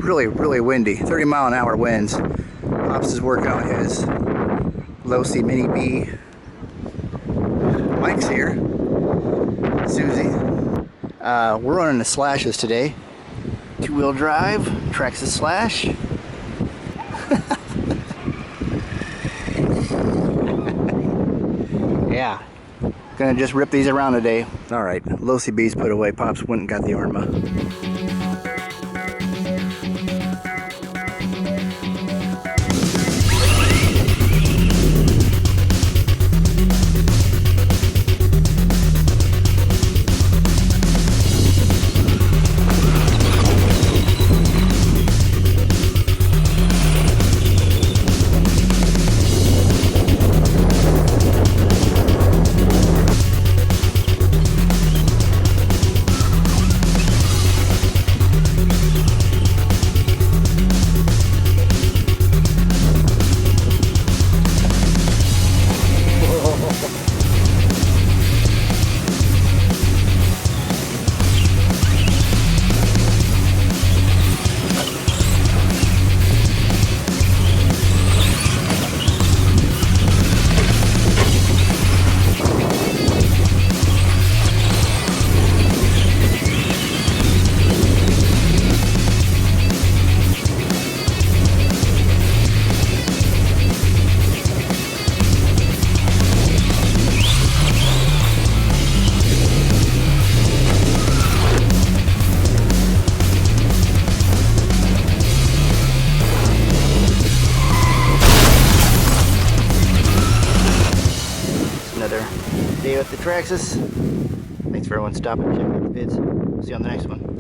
really windy. 30-mile-an-hour winds. Pops is working on his low C Mini B. Mike's here. Susie. We're running the Slashes today. 2-wheel drive, Traxxas Slash. Yeah. Gonna just rip these around today. Alright, low CB's put away. Pops went and got the Arma. Another day with the Traxxas. Thanks for everyone stopping and checking out the vids. See you on the next one.